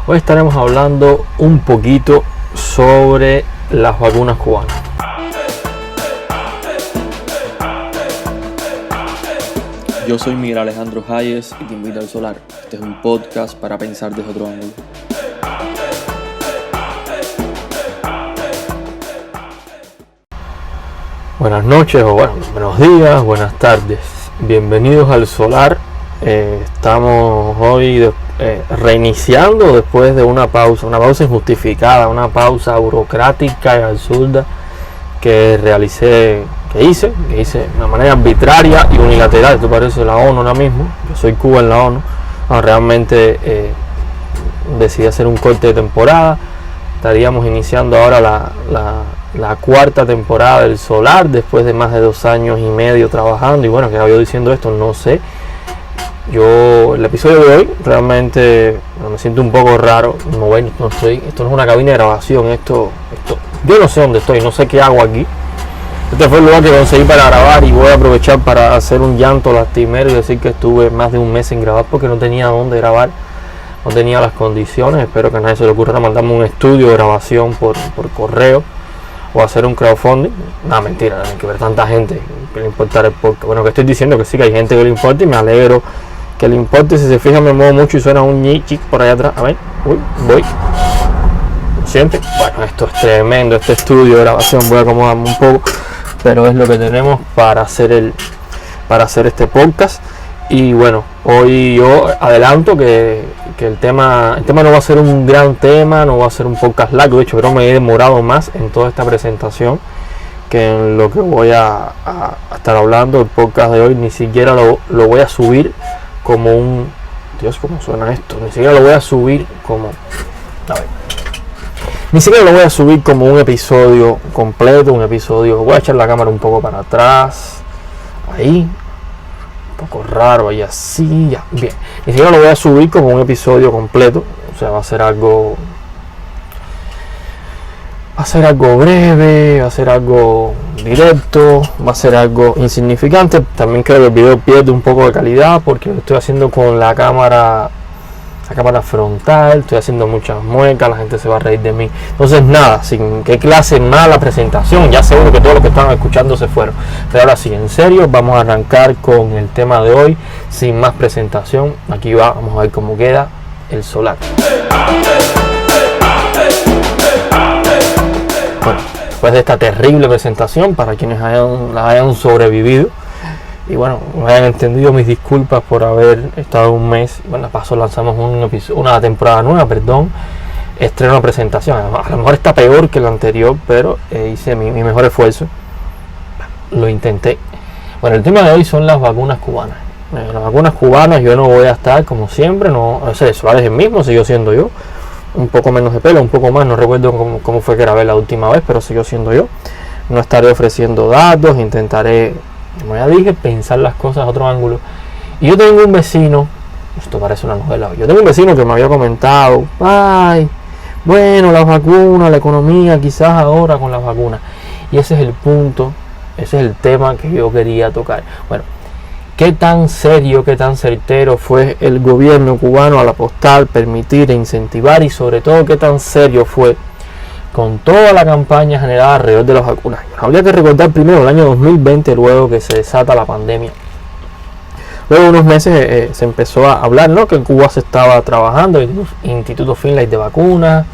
Hoy estaremos hablando un poquito sobre las vacunas cubanas. Yo soy Miguel Alejandro Hayes y te invito al Solar. Este es un podcast para pensar desde otro ángulo. Buenas noches o buenos días, buenas tardes. Bienvenidos al Solar. Estamos hoy reiniciando después de una pausa injustificada, una pausa burocrática y absurda que hice de una manera arbitraria y unilateral. Esto parece la ONU ahora mismo. Yo soy Cuba en la ONU. Realmente decidí hacer un corte de temporada. Estaríamos iniciando ahora la cuarta temporada del Solar después de más de 2 años y medio trabajando. Y bueno, que había diciendo esto, no sé. El episodio de hoy realmente me siento un poco raro. Esto no es una cabina de grabación. Yo no sé dónde estoy, no sé qué hago aquí. Este fue el lugar que conseguí para grabar y voy a aprovechar para hacer un llanto lastimero y decir que estuve más de un mes sin grabar porque no tenía dónde grabar, no tenía las condiciones. Espero que a nadie se le ocurra mandarme un estudio de grabación por correo o hacer un crowdfunding. No, mentira, hay que ver tanta gente que le importa el podcast. Bueno, que estoy diciendo que sí, que hay gente que le importa y me alegro que le importe. Si se fijan, me muevo mucho y suena un chic por allá atrás. A ver, voy. ¿Siente? Bueno, esto es tremendo, este estudio de grabación. Voy a acomodarme un poco, pero es lo que tenemos para hacer este podcast. Y bueno, hoy yo adelanto que el tema no va a ser un gran tema, no va a ser un podcast largo. De hecho, creo que me he demorado más en toda esta presentación que en lo que voy a estar hablando. El podcast de hoy ni siquiera lo voy a subir como un... Dios, ¿cómo suena esto? Ni siquiera lo voy a subir como... Ni siquiera lo voy a subir como un episodio completo, voy a echar la cámara un poco para atrás, ahí, un poco raro, ahí así, ya, bien. Ni siquiera lo voy a subir como un episodio completo, o sea, va a ser algo breve, va a ser algo directo, va a ser algo insignificante. También creo que el video pierde un poco de calidad porque lo estoy haciendo con la cámara frontal, estoy haciendo muchas muecas, la gente se va a reír de mí. Entonces nada, sin qué clase mala presentación, ya seguro que todos los que estaban escuchando se fueron. Pero ahora sí, en serio, vamos a arrancar con el tema de hoy, sin más presentación. Aquí vamos a ver cómo queda el Solar. Bueno, después de esta terrible presentación, para quienes la hayan sobrevivido, y bueno, me hayan entendido, mis disculpas por haber estado un mes. Bueno, paso lanzamos una temporada nueva, estreno una presentación. A lo mejor está peor que la anterior, pero hice mi mejor esfuerzo. Lo intenté. Bueno, el tema de hoy son las vacunas cubanas. Las vacunas cubanas, yo no voy a estar como siempre, Solar es el mismo, siguió siendo yo. Un poco menos de pelo, un poco más, no recuerdo cómo fue que grabé la última vez, pero siguió siendo yo. No estaré ofreciendo datos, intentaré, como ya dije, pensar las cosas a otro ángulo. Y yo tengo un vecino, esto parece una novela, yo tengo un vecino que me había comentado, bueno, las vacunas, la economía, quizás ahora con las vacunas. Y ese es el punto, ese es el tema que yo quería tocar. Bueno, qué tan serio, qué tan certero fue el gobierno cubano al apostar, permitir e incentivar, y sobre todo qué tan serio fue con toda la campaña generada alrededor de las vacunas. Habría que recordar primero el año 2020, luego que se desata la pandemia. Luego de unos meses se empezó a hablar, que en Cuba se estaba trabajando, el Instituto Finlay de vacunas,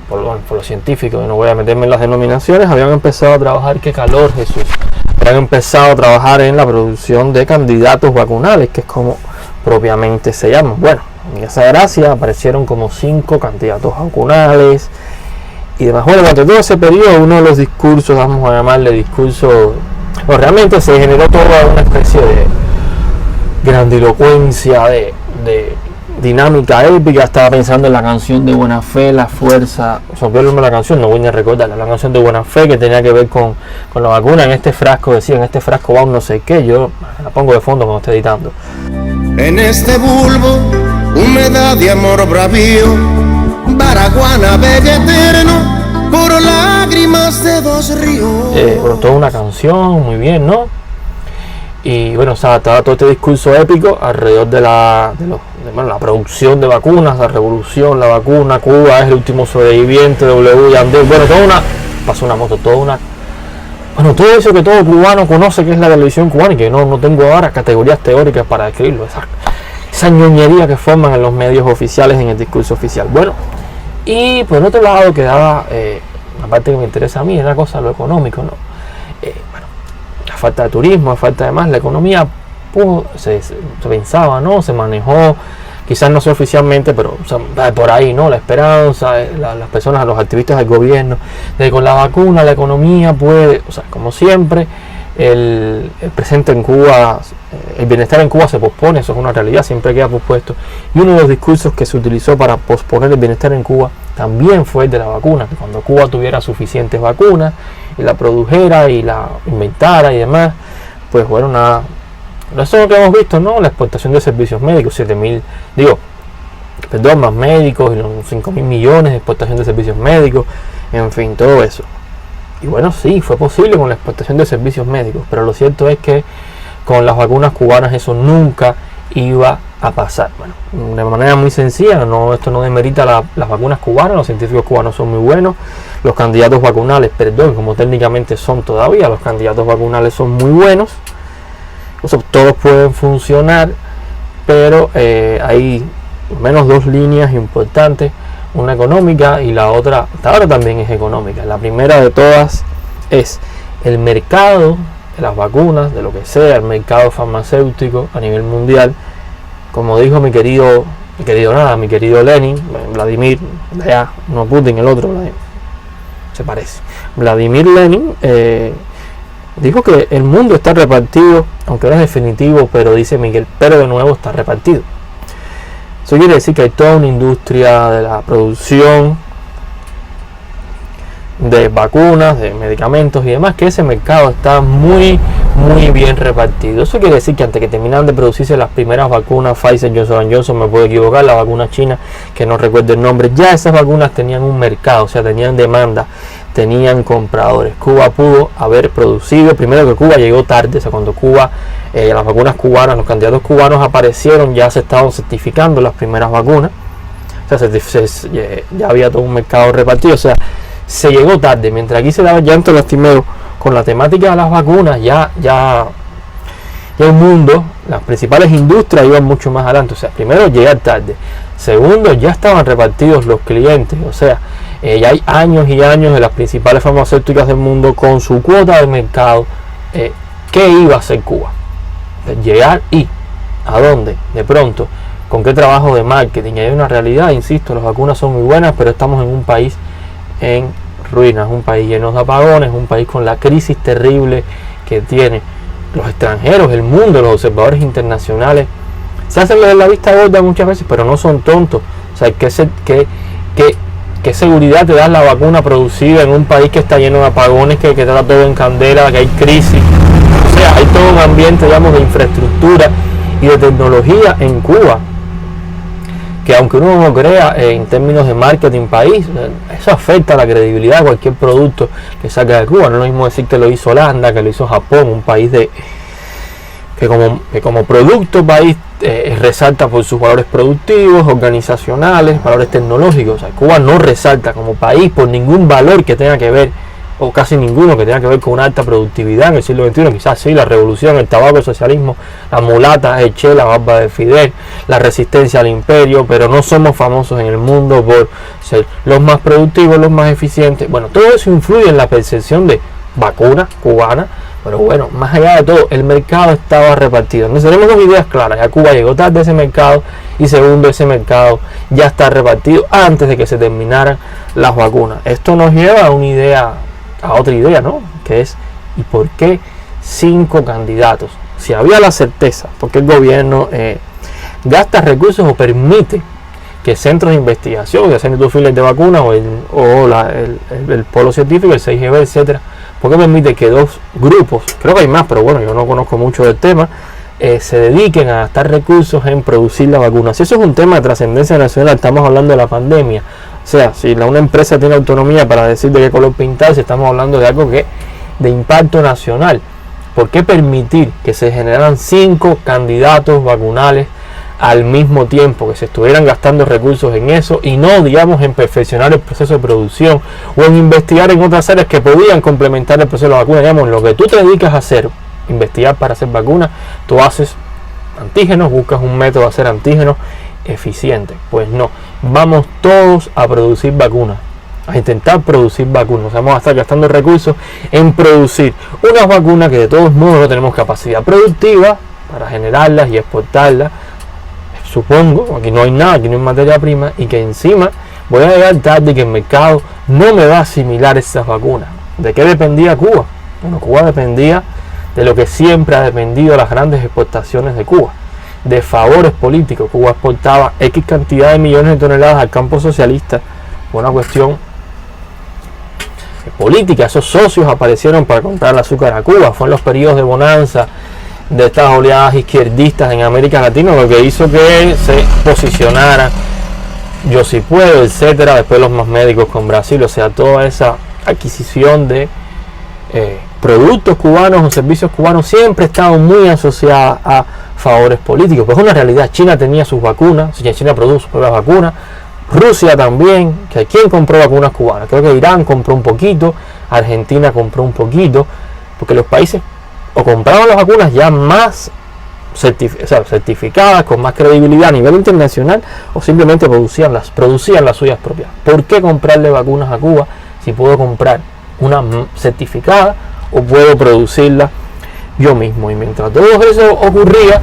por los científicos, no voy a meterme en las denominaciones, habían empezado a trabajar, qué calor, Jesús, habían empezado a trabajar en la producción de candidatos vacunales, que es como propiamente se llaman. Bueno, en esa gracia aparecieron como 5 candidatos vacunales y demás. Bueno, durante todo ese periodo, uno de los discursos, vamos a llamarle discurso, realmente se generó toda una especie de grandilocuencia, de dinámica épica. Estaba pensando en la canción de Buena Fe, La Fuerza, la canción, no voy a recordarla, la canción de Buena Fe que tenía que ver con la vacuna. En este frasco va un no sé qué, yo la pongo de fondo cuando estoy editando. En este bulbo, humedad de amor bravío, Baraguana bella eterno, por lágrimas de 2 ríos. Toda una canción, muy bien, ¿no? Y bueno, estaba todo este discurso épico alrededor de la producción de vacunas, la revolución, la vacuna, Cuba es el último sobreviviente, W. Yandel, bueno, pasó una moto, bueno, todo eso que todo cubano conoce que es la televisión cubana y que no tengo ahora categorías teóricas para describirlo, esa ñoñería que forman en los medios oficiales, en el discurso oficial. Bueno, y por otro lado quedaba, la parte que me interesa a mí, es la cosa de lo económico, ¿no? Bueno, la falta de turismo, la falta de más, la economía se pensaba, ¿no? Se manejó, quizás no sé oficialmente, pero por ahí, ¿no? La esperanza, las personas, los activistas del gobierno, de que con la vacuna la economía puede, como siempre, el presente en Cuba, el bienestar en Cuba se pospone, eso es una realidad, siempre queda pospuesto. Y uno de los discursos que se utilizó para posponer el bienestar en Cuba también fue el de la vacuna, que cuando Cuba tuviera suficientes vacunas y la produjera y la inventara y demás, pues bueno, nada. Eso es lo que hemos visto, ¿no? La exportación de servicios médicos, más médicos, y los 5.000 millones de exportación de servicios médicos, en fin, todo eso. Y bueno, sí, fue posible con la exportación de servicios médicos, pero lo cierto es que con las vacunas cubanas eso nunca iba a pasar. Bueno, de manera muy sencilla, esto no demerita las vacunas cubanas, los científicos cubanos son muy buenos, los candidatos vacunales, como técnicamente son todavía, los candidatos vacunales son muy buenos. Todos pueden funcionar, pero hay al menos dos líneas importantes, una económica y la otra ahora también es económica. La primera de todas es el mercado de las vacunas, de lo que sea, el mercado farmacéutico a nivel mundial. Como dijo mi querido Lenin, Vladimir, no Putin, el otro, se parece, Vladimir Lenin, dijo que el mundo está repartido, aunque no es definitivo, pero dice Miguel, pero de nuevo está repartido. Eso quiere decir que hay toda una industria de la producción de vacunas, de medicamentos y demás, que ese mercado está muy bien repartido. Eso quiere decir que antes que terminan de producirse las primeras vacunas, Pfizer, Johnson, me puedo equivocar, la vacuna china, que no recuerdo el nombre, ya esas vacunas tenían un mercado, tenían demanda, tenían compradores. Cuba pudo haber producido, primero que Cuba llegó tarde, cuando Cuba, las vacunas cubanas, los candidatos cubanos aparecieron, ya se estaban certificando las primeras vacunas, ya había todo un mercado repartido, se llegó tarde, mientras aquí se daba llanto lastimero con la temática de las vacunas, ya el mundo, las principales industrias iban mucho más adelante. Primero llegar tarde, segundo ya estaban repartidos los clientes, ya hay años y años de las principales farmacéuticas del mundo con su cuota de mercado. ¿Qué iba a hacer Cuba? Llegar y ¿a dónde? De pronto, ¿con qué trabajo de marketing? Y hay una realidad, insisto, las vacunas son muy buenas, pero estamos en un país en ruinas, un país lleno de apagones, un país con la crisis terrible que tiene. Los extranjeros, el mundo, los observadores internacionales se hacen de la vista gorda muchas veces, pero no son tontos. ¿Qué seguridad te da la vacuna producida en un país que está lleno de apagones, que está todo en candela, que hay crisis? Hay todo un ambiente, de infraestructura y de tecnología en Cuba, que aunque uno no crea, en términos de marketing país, eso afecta a la credibilidad de cualquier producto que salga de Cuba. No es lo mismo decir que lo hizo Holanda, que lo hizo Japón, un país que como producto país resalta por sus valores productivos, organizacionales, valores tecnológicos. Cuba no resalta como país por ningún valor que tenga que ver, o casi ninguno que tenga que ver con una alta productividad en el siglo XXI. Quizás sí, la revolución, el tabaco, el socialismo, la mulata, el Che, la barba de Fidel, la resistencia al imperio, pero no somos famosos en el mundo por ser los más productivos, los más eficientes. Bueno, todo eso influye en la percepción de vacuna cubana, pero bueno, más allá de todo, el mercado estaba repartido. Entonces tenemos dos ideas claras: ya Cuba llegó tarde a ese mercado, y segundo, ese mercado ya está repartido antes de que se terminaran las vacunas. Esto nos lleva a otra idea, ¿no? Que es, ¿y por qué 5 candidatos? Si había la certeza, porque el gobierno gasta recursos o permite que centros de investigación, ya sean industriales de vacunas o el polo científico, el 6GB, etcétera, ¿por qué permite que 2 grupos, creo que hay más, pero bueno, yo no conozco mucho del tema, se dediquen a gastar recursos en producir la vacuna? Si eso es un tema de trascendencia nacional, estamos hablando de la pandemia. Si una empresa tiene autonomía para decir de qué color pintar, si estamos hablando de algo de impacto nacional, ¿por qué permitir que se generaran 5 candidatos vacunales al mismo tiempo que se estuvieran gastando recursos en eso y no, digamos, en perfeccionar el proceso de producción o en investigar en otras áreas que podían complementar el proceso de la vacuna. Digamos, lo que tú te dedicas a hacer, investigar para hacer vacunas, tú haces antígenos, buscas un método de hacer antígenos eficiente. Pues no, vamos todos a producir vacunas, a intentar producir vacunas. Vamos a estar gastando recursos en producir unas vacunas que de todos modos no tenemos capacidad productiva para generarlas y exportarlas. Supongo, aquí no hay nada, aquí no hay materia prima, y que encima voy a llegar tarde y que el mercado no me va a asimilar esas vacunas. ¿De qué dependía Cuba? Bueno, Cuba dependía de lo que siempre ha dependido las grandes exportaciones de Cuba, de favores políticos. Cuba exportaba X cantidad de millones de toneladas al campo socialista por una cuestión política. Esos socios aparecieron para comprar el azúcar a Cuba. Fue en los periodos de bonanza de estas oleadas izquierdistas en América Latina lo que hizo que se posicionara Yo Si Puedo, etcétera, después los más médicos con Brasil. O sea, toda esa adquisición de productos cubanos o servicios cubanos siempre ha estado muy asociada a favores políticos. Pues es una realidad. China tenía sus vacunas, China produjo sus propias vacunas, Rusia también, que ¿quién compró vacunas cubanas? Creo que Irán compró un poquito, Argentina compró un poquito, porque los países o compraban las vacunas ya más certificadas, con más credibilidad a nivel internacional, o simplemente producían las suyas propias. ¿Por qué comprarle vacunas a Cuba si puedo comprar una certificada o puedo producirla yo mismo? Y mientras todo eso ocurría,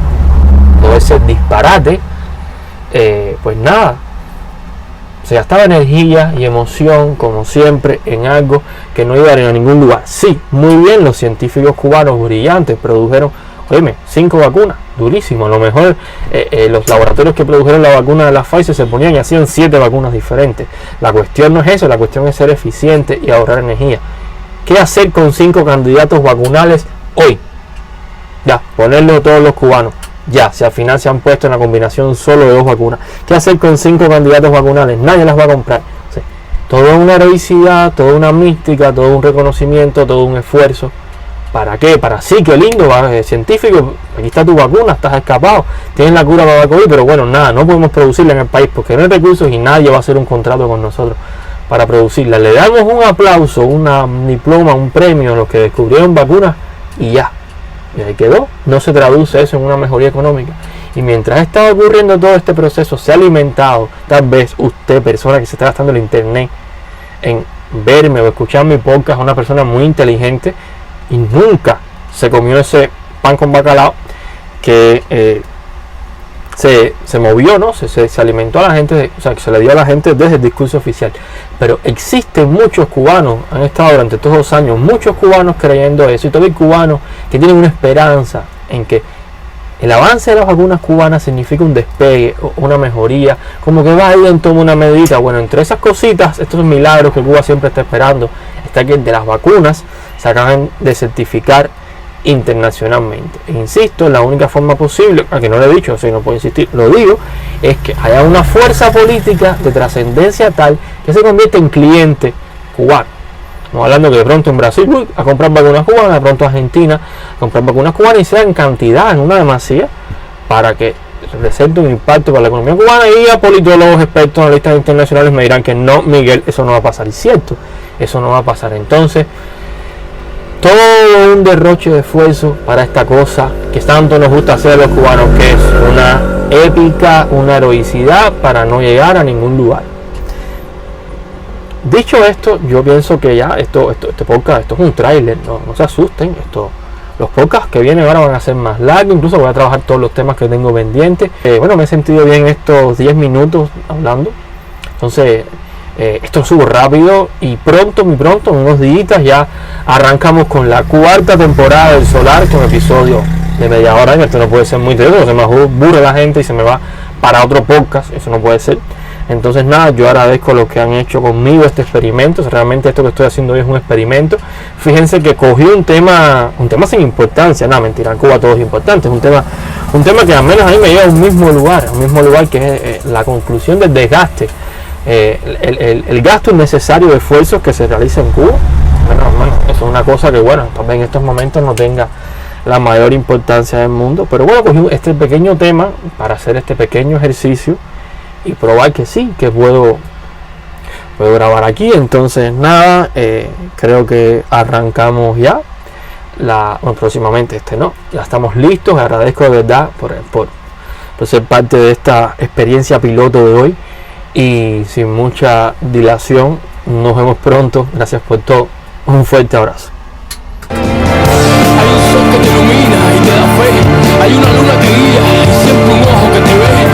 todo ese disparate, pues nada, se gastaba energía y emoción, como siempre, en algo que no iba a ningún lugar. Sí, muy bien, los científicos cubanos brillantes produjeron, 5 vacunas, durísimo. A lo mejor los laboratorios que produjeron la vacuna de la Pfizer se ponían y hacían 7 vacunas diferentes. La cuestión no es eso, la cuestión es ser eficiente y ahorrar energía. ¿Qué hacer con 5 candidatos vacunales hoy? Ya, ponerlo todos los cubanos. Ya, si al final se han puesto en la combinación solo de 2 vacunas. ¿Qué hacer con 5 candidatos vacunales? Nadie las va a comprar. Sí. Toda una heroicidad, toda una mística, todo un reconocimiento, todo un esfuerzo. ¿Para qué? Para sí, qué lindo, científico, aquí está tu vacuna, estás escapado, tienes la cura para la COVID, pero bueno, nada, no podemos producirla en el país porque no hay recursos y nadie va a hacer un contrato con nosotros para producirla. Le damos un aplauso, un diploma, un premio a los que descubrieron vacunas y ya. Y ahí quedó. No se traduce eso en una mejoría económica. Y mientras está ocurriendo todo este proceso, se ha alimentado, tal vez usted, persona que se está gastando el internet en verme o escuchar mi podcast, una persona muy inteligente y nunca se comió ese pan con bacalao que se movió, ¿no? Se alimentó a la gente, o sea, que se le dio a la gente desde el discurso oficial. Pero existen muchos cubanos, han estado durante todos los años, muchos cubanos creyendo eso, y todavía hay cubanos que tienen una esperanza en que el avance de las vacunas cubanas significa un despegue o una mejoría, como que Biden toma una medida. Bueno, entre esas cositas, estos milagros que Cuba siempre está esperando, está que de las vacunas se acaban de certificar internacionalmente. E insisto, la única forma posible, a que no lo he dicho, así no puedo insistir, lo digo, es que haya una fuerza política de trascendencia tal que se convierte en cliente cubano. Estamos hablando que de pronto en Brasil voy a comprar vacunas cubanas, de pronto Argentina a comprar vacunas cubanas y sea en cantidad, en una demasía, para que represente un impacto para la economía cubana. Y a politólogos, expertos, analistas internacionales me dirán que no, Miguel, eso no va a pasar. Y cierto, eso no va a pasar. Entonces, todo un derroche de esfuerzo para esta cosa que tanto nos gusta hacer a los cubanos, que es una épica, una heroicidad para no llegar a ningún lugar. Dicho esto, yo pienso que ya este podcast, esto es un tráiler, no se asusten, los podcasts que vienen ahora van a ser más largos, incluso voy a trabajar todos los temas que tengo pendientes. Bueno, me he sentido bien estos 10 minutos hablando, entonces esto subo rápido y muy pronto, en unos días ya arrancamos con la 4ª temporada del Solar, con episodio de media hora. Esto no puede ser muy tedioso, se me aburre la gente y se me va para otro podcast, eso no puede ser. Entonces nada, yo agradezco lo que han hecho conmigo este experimento. Realmente esto que estoy haciendo hoy es un experimento. Fíjense que cogí un tema sin importancia, nada, mentira, en Cuba todo es importante, es un tema que al menos a mí me lleva a un mismo lugar que es la conclusión del desgaste, el gasto innecesario de esfuerzos que se realiza en Cuba. Bueno, eso es una cosa que, bueno, también en estos momentos no tenga la mayor importancia del mundo. Pero bueno, cogí este pequeño tema para hacer este pequeño ejercicio y probar que sí, que puedo grabar aquí. Entonces nada, creo que arrancamos ya. Próximamente ya estamos listos. Agradezco de verdad por ser parte de esta experiencia piloto de hoy, y sin mucha dilación nos vemos pronto. Gracias por todo, un fuerte abrazo. Hay un sol que te ilumina y te da fe, hay una luna que guía y siempre un ojo que te ve.